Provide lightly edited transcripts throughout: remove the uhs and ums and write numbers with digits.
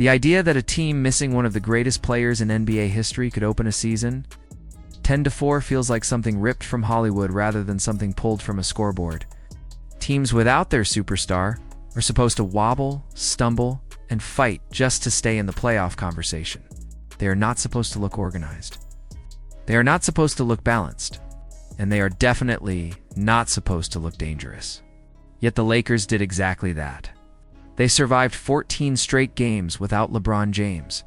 The idea that a team missing one of the greatest players in NBA history could open a season 10-4 feels like something ripped from Hollywood rather than something pulled from a scoreboard. Teams without their superstar are supposed to wobble, stumble, and fight just to stay in the playoff conversation. They are not supposed to look organized. They are not supposed to look balanced. And they are definitely not supposed to look dangerous. Yet the Lakers did exactly that. They survived 14 straight games without LeBron James,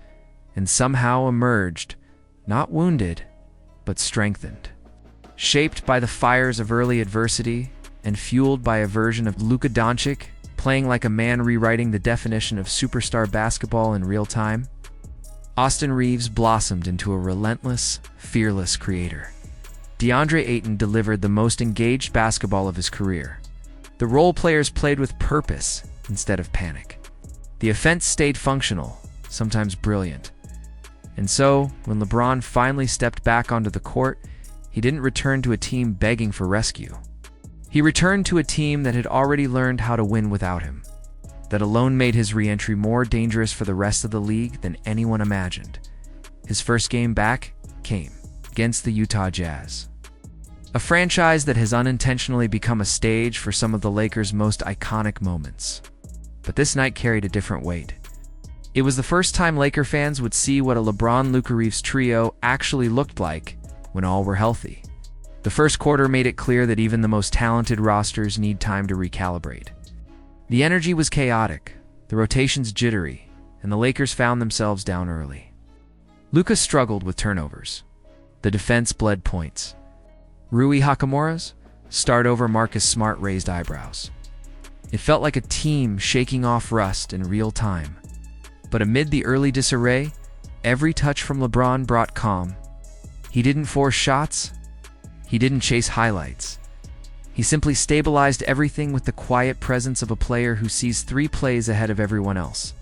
and somehow emerged, not wounded, but strengthened. Shaped by the fires of early adversity, and fueled by a version of Luka Dončić playing like a man rewriting the definition of superstar basketball in real time, Austin Reaves blossomed into a relentless, fearless creator. DeAndre Ayton delivered the most engaged basketball of his career. The role players played with purpose instead of panic. The offense stayed functional, sometimes brilliant. And so, when LeBron finally stepped back onto the court, he didn't return to a team begging for rescue. He returned to a team that had already learned how to win without him. That alone made his re-entry more dangerous for the rest of the league than anyone imagined. His first game back came against the Utah Jazz, a franchise that has unintentionally become a stage for some of the Lakers' most iconic moments. But this night carried a different weight. It was the first time Laker fans would see what a LeBron-Luka Reaves trio actually looked like when all were healthy. The first quarter made it clear that even the most talented rosters need time to recalibrate. The energy was chaotic, the rotations jittery, and the Lakers found themselves down early. Luka struggled with turnovers. The defense bled points. Rui Hachimura's start over Marcus Smart raised eyebrows. It felt like a team shaking off rust in real time. But amid the early disarray, every touch from LeBron brought calm. He didn't force shots. He didn't chase highlights. He simply stabilized everything with the quiet presence of a player who sees 3 plays ahead of everyone else.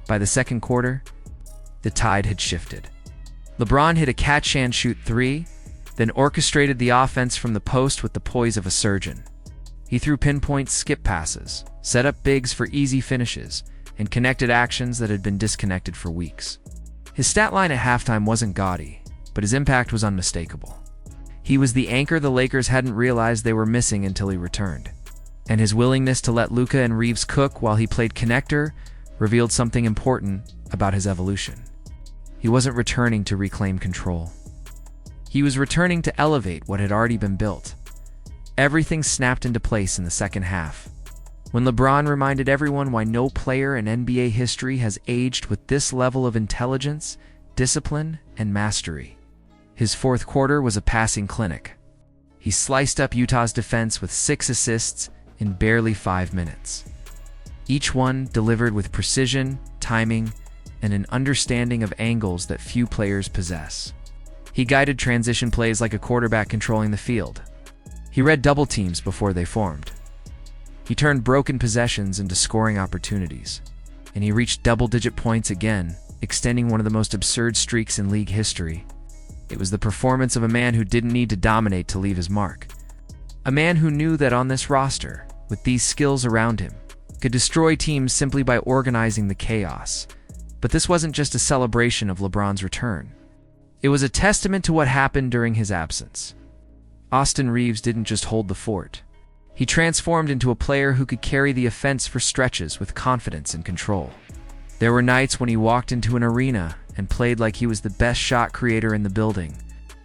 By the second quarter, the tide had shifted. LeBron hit a catch-and-shoot 3, then orchestrated the offense from the post with the poise of a surgeon. He threw pinpoint skip passes, set up bigs for easy finishes, and connected actions that had been disconnected for weeks. His stat line at halftime wasn't gaudy, but his impact was unmistakable. He was the anchor the Lakers hadn't realized they were missing until he returned. And his willingness to let Luka and Reaves cook while he played connector revealed something important about his evolution. He wasn't returning to reclaim control. He was returning to elevate what had already been built. Everything snapped into place in the second half, when LeBron reminded everyone why no player in NBA history has aged with this level of intelligence, discipline, and mastery. His fourth quarter was a passing clinic. He sliced up Utah's defense with 6 assists in barely 5 minutes. Each one delivered with precision, timing, and an understanding of angles that few players possess. He guided transition plays like a quarterback controlling the field. He read double teams before they formed. He turned broken possessions into scoring opportunities. And he reached double-digit points again, extending one of the most absurd streaks in league history. It was the performance of a man who didn't need to dominate to leave his mark. A man who knew that on this roster, with these skills around him, could destroy teams simply by organizing the chaos. But this wasn't just a celebration of LeBron's return. It was a testament to what happened during his absence. Austin Reaves didn't just hold the fort. He transformed into a player who could carry the offense for stretches with confidence and control. There were nights when he walked into an arena and played like he was the best shot creator in the building.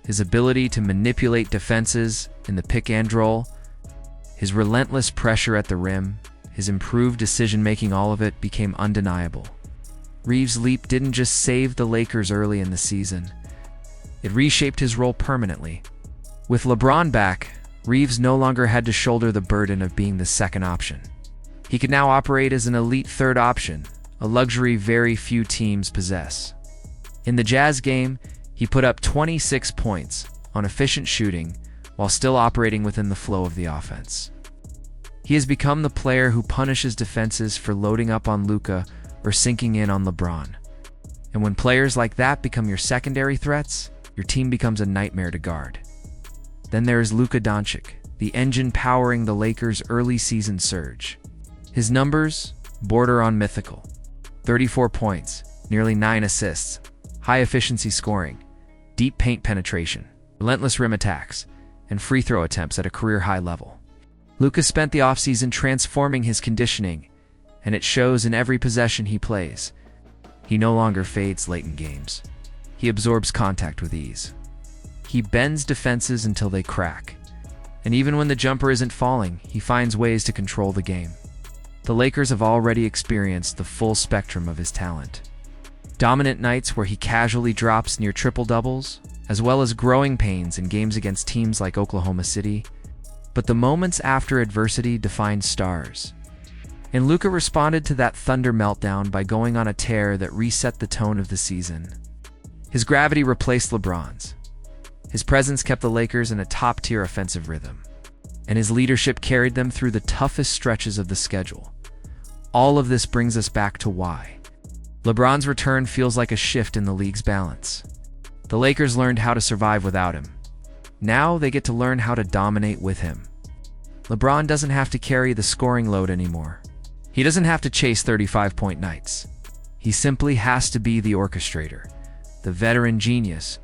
His ability to manipulate defenses in the pick and roll, his relentless pressure at the rim, his improved decision-making, all of it became undeniable. Reaves' leap didn't just save the Lakers early in the season. It reshaped his role permanently. With LeBron back, Reaves no longer had to shoulder the burden of being the second option. He could now operate as an elite third option, a luxury very few teams possess. In the Jazz game, he put up 26 points on efficient shooting while still operating within the flow of the offense. He has become the player who punishes defenses for loading up on Luka or sinking in on LeBron. And when players like that become your secondary threats, your team becomes a nightmare to guard. Then there is Luka Dončić, the engine powering the Lakers' early season surge. His numbers border on mythical. 34 points, nearly 9 assists, high-efficiency scoring, deep paint penetration, relentless rim attacks, and free throw attempts at a career-high level. Luka spent the offseason transforming his conditioning, and it shows in every possession he plays. He no longer fades late in games. He absorbs contact with ease. He bends defenses until they crack. And even when the jumper isn't falling, he finds ways to control the game. The Lakers have already experienced the full spectrum of his talent. Dominant nights where he casually drops near triple-doubles, as well as growing pains in games against teams like Oklahoma City. But the moments after adversity define stars. And Luka responded to that Thunder meltdown by going on a tear that reset the tone of the season. His gravity replaced LeBron's. His presence kept the Lakers in a top-tier offensive rhythm. And his leadership carried them through the toughest stretches of the schedule. All of this brings us back to why. LeBron's return feels like a shift in the league's balance. The Lakers learned how to survive without him. Now they get to learn how to dominate with him. LeBron doesn't have to carry the scoring load anymore. He doesn't have to chase 35-point nights. He simply has to be the orchestrator, the veteran genius